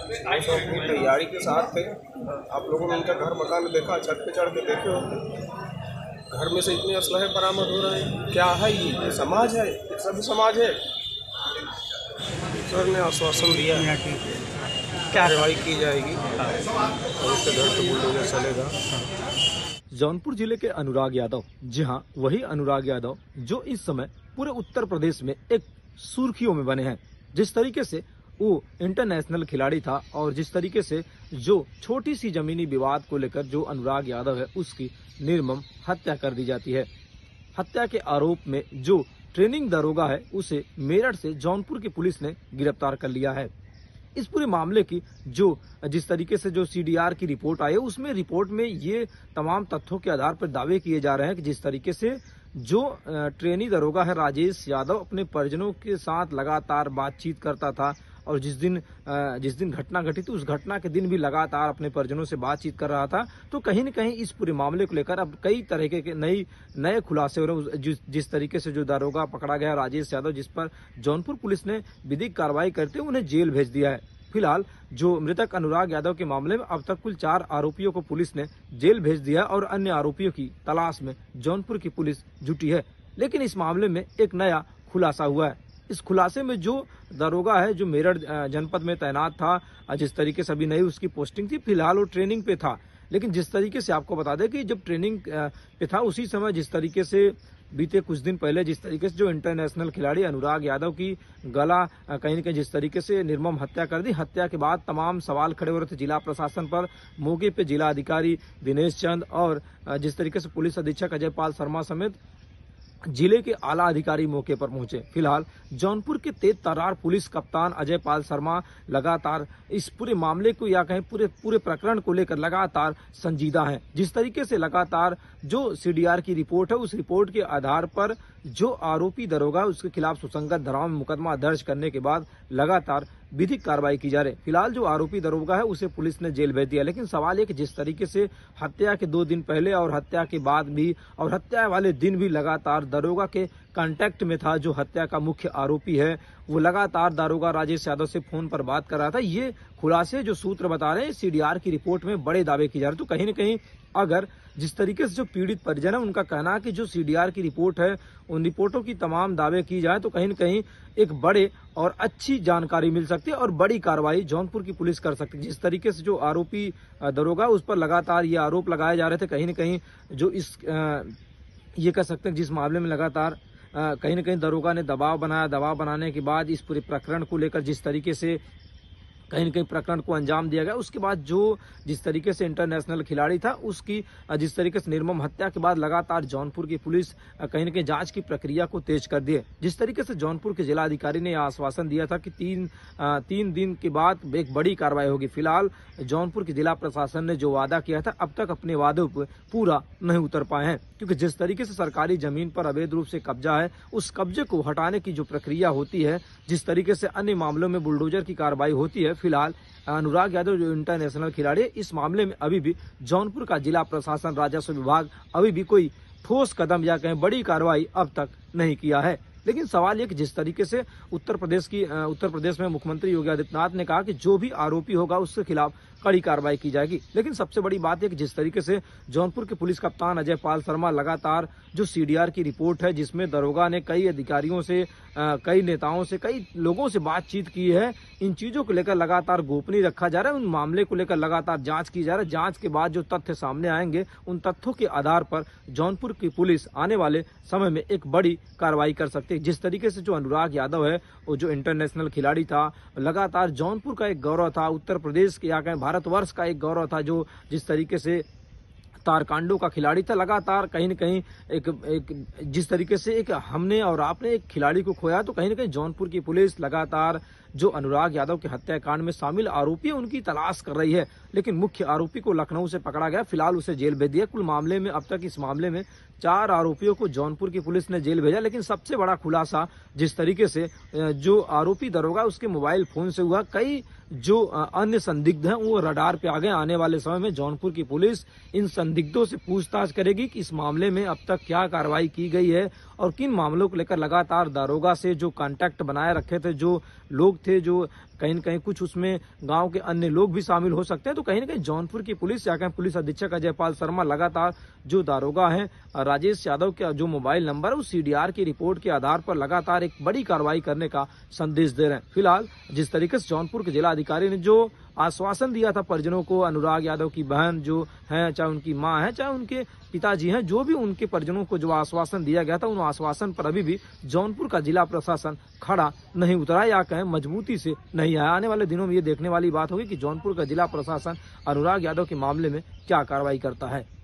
वो सब अपनी तैयारी के साथ थे। आप लोगों ने उनका घर मकान देखा, छत पे चढ़ के देखे होंगे। घर में से इतने असलहे बरामद हो रहे हैं। क्या है ये समाज है? ये सभी समाज है। सर ने आश्वासन दिया है कि कार्रवाई की जाएगी और उसके घर पे बुलडोजर चलेगा। जौनपुर जिले के अनुराग यादव, जी हाँ, वही अनुराग यादव जो इस समय पूरे उत्तर प्रदेश में एक सुर्खियों में बने हैं। जिस तरीके से वो इंटरनेशनल खिलाड़ी था और जिस तरीके से जो छोटी सी जमीनी विवाद को लेकर जो अनुराग यादव है उसकी निर्मम हत्या कर दी जाती है। हत्या के आरोप में जो ट्रेनिंग दरोगा है उसे मेरठ से जौनपुर की पुलिस ने गिरफ्तार कर लिया है। इस पूरे मामले की जो जिस तरीके से जो सीडीआर की रिपोर्ट आई है उसमें रिपोर्ट में ये तमाम तथ्यों के आधार पर दावे किए जा रहे हैं कि जिस तरीके से जो ट्रेनी दरोगा है राजेश यादव अपने परिजनों के साथ लगातार बातचीत करता था और जिस दिन घटना घटी थी उस घटना के दिन भी लगातार अपने परिजनों से बातचीत कर रहा था। तो कहीं न कहीं इस पूरे मामले को लेकर अब कई तरह के नए खुलासे हो रहे हैं। जिस तरीके से जो दरोगा पकड़ा गया राजेश यादव, जिस पर जौनपुर पुलिस ने विधिक कार्रवाई करते हुए उन्हें जेल भेज दिया है। फिलहाल जो मृतक अनुराग यादव के मामले में अब तक कुल 4 आरोपियों को पुलिस ने जेल भेज दिया और अन्य आरोपियों की तलाश में जौनपुर की पुलिस जुटी है। लेकिन इस मामले में एक नया खुलासा हुआ है। इस खुलासे में जो दरोगा है जो मेरठ जनपद में तैनात था, जिस तरीके से अभी नई उसकी पोस्टिंग थी, फिलहाल वो ट्रेनिंग पे था। लेकिन जिस तरीके से आपको बता दें कि जब ट्रेनिंग पे था उसी समय जिस तरीके से बीते कुछ दिन पहले जिस तरीके से जो इंटरनेशनल खिलाड़ी अनुराग यादव की गला कहीं न कहीं जिस तरीके से निर्मम हत्या कर दी, हत्या के बाद तमाम सवाल खड़े हो रहे थे जिला प्रशासन पर। मौके पे जिला अधिकारी दिनेश चंद और जिस तरीके से पुलिस अधीक्षक अजय पाल शर्मा समेत जिले के आला अधिकारी मौके पर पहुंचे। फिलहाल जौनपुर के तेज तर्रार पुलिस कप्तान अजय पाल शर्मा लगातार इस पूरे मामले को या कहीं पूरे प्रकरण को लेकर लगातार संजीदा हैं। जिस तरीके से लगातार जो सीडीआर की रिपोर्ट है उस रिपोर्ट के आधार पर जो आरोपी दरोगा उसके खिलाफ सुसंगत धाराओं में मुकदमा दर्ज करने के बाद लगातार विधिक कार्रवाई की जा रही है। फिलहाल जो आरोपी दरोगा है उसे पुलिस ने जेल भेज दिया। लेकिन सवाल ये कि जिस तरीके से हत्या के 2 दिन पहले और हत्या के बाद भी और हत्या वाले दिन भी लगातार दरोगा के कांटेक्ट में था, जो हत्या का मुख्य आरोपी है वो लगातार दरोगा राजेश यादव से फोन पर बात कर रहा था। ये खुलासे जो सूत्र बता रहे हैं सीडीआर की रिपोर्ट में बड़े दावे किए जा रहे हैं। तो कहीं न कहीं अगर जिस तरीके से जो पीड़ित परिजन है उनका कहना है कि जो सीडीआर की रिपोर्ट है उन रिपोर्टों की तमाम दावे की जाए तो कहीं न कहीं एक बड़े और अच्छी जानकारी मिल सकती है और बड़ी कार्रवाई जौनपुर की पुलिस कर सकती है। जिस तरीके से जो आरोपी दरोगा उस पर लगातार ये आरोप लगाए जा रहे थे, कहीं न कहीं जो ये कह सकते हैं जिस मामले में लगातार कहीं न कहीं दरोगा ने दबाव बनाया, दबाव बनाने के बाद इस पूरे प्रकरण को लेकर जिस तरीके से कहीं न कहीं प्रकरण को अंजाम दिया गया, उसके बाद जो जिस तरीके से इंटरनेशनल खिलाड़ी था उसकी जिस तरीके से निर्मम हत्या के बाद लगातार जौनपुर की पुलिस कहीं न कहीं जांच की प्रक्रिया को तेज कर दी है। जिस तरीके से जौनपुर के जिला अधिकारी ने यह आश्वासन दिया था कि 3 दिन के बाद एक बड़ी कार्रवाई होगी। फिलहाल जौनपुर के जिला प्रशासन ने जो वादा किया था अब तक अपने वादों पर पूरा नहीं उतर पाए हैं, क्योंकि जिस तरीके से सरकारी जमीन पर अवैध रूप से कब्जा है उस कब्जे को हटाने की जो प्रक्रिया होती है, जिस तरीके से अन्य मामलों में बुलडोजर की कार्रवाई होती है, फिलहाल अनुराग यादव जो इंटरनेशनल खिलाड़ी है इस मामले में अभी भी जौनपुर का जिला प्रशासन राजस्व विभाग अभी भी कोई ठोस कदम या कहीं बड़ी कार्रवाई अब तक नहीं किया है। लेकिन सवाल ये कि जिस तरीके से उत्तर प्रदेश में मुख्यमंत्री योगी आदित्यनाथ ने कहा कि जो भी आरोपी होगा उसके खिलाफ कड़ी कार्रवाई की जाएगी। लेकिन सबसे बड़ी बात है कि जिस तरीके से जौनपुर के पुलिस कप्तान अजय पाल शर्मा लगातार जो सीडीआर की रिपोर्ट है जिसमें दरोगा ने कई अधिकारियों से, कई नेताओं से, कई लोगों से बातचीत की है, इन चीजों को लेकर लगातार गोपनीय रखा जा रहा है। उन मामले को लेकर लगातार जांच की जा रही है। जांच के बाद जो तथ्य सामने आएंगे उन तथ्यों के आधार पर जौनपुर की पुलिस आने वाले समय में एक बड़ी कार्रवाई कर सकती है। जिस तरीके से जो अनुराग यादव है वो जो इंटरनेशनल खिलाड़ी था, लगातार जौनपुर का एक गौरव था, उत्तर प्रदेश के या कहीं भारतवर्ष का एक गौरव था, जो जिस तरीके से तारकांडो का खिलाड़ी था, लगातार कहीं न कहीं एक जिस तरीके से एक हमने और आपने एक खिलाड़ी को खोया, तो कहीं न कहीं जौनपुर की पुलिस लगातार जो अनुराग यादव के हत्याकांड में शामिल आरोपी है उनकी तलाश कर रही है। लेकिन मुख्य आरोपी को लखनऊ से पकड़ा गया, फिलहाल उसे जेल भेज दिया। कुल मामले में अब तक इस मामले में 4 आरोपियों को जौनपुर की पुलिस ने जेल भेजा। लेकिन सबसे बड़ा खुलासा जिस तरीके से जो आरोपी दरोगा उसके मोबाइल फोन से हुआ, कई जो अन्य संदिग्ध हैं वो रडार पे आ गए। आने वाले समय में जौनपुर की पुलिस इन संदिग्धों से पूछताछ करेगी कि इस मामले में अब तक क्या कार्रवाई की गई है और किन मामलों को लेकर लगातार दरोगा से जो कांटेक्ट बनाए रखे थे, जो लोग थे जो कहीं न कहीं कुछ उसमें गांव के अन्य लोग भी शामिल हो सकते हैं। तो कहीं न कहीं जौनपुर की पुलिस या कहीं पुलिस अधीक्षक अजयपाल शर्मा लगातार जो दारोगा है राजेश यादव का जो मोबाइल नंबर है उस CDR की रिपोर्ट के आधार पर लगातार एक बड़ी कार्रवाई करने का संदेश दे रहे हैं। फिलहाल जिस तरीके से जौनपुर के जिला अधिकारी ने जो आश्वासन दिया था परिजनों को, अनुराग यादव की बहन जो है, चाहे उनकी मां है, चाहे उनके पिताजी हैं, जो भी उनके परिजनों को जो आश्वासन दिया गया था, उन आश्वासन पर अभी भी जौनपुर का जिला प्रशासन खड़ा नहीं उतरा या कहें मजबूती से नहीं आया। आने वाले दिनों में ये देखने वाली बात होगी कि जौनपुर का जिला प्रशासन अनुराग यादव के मामले में क्या कार्रवाई करता है।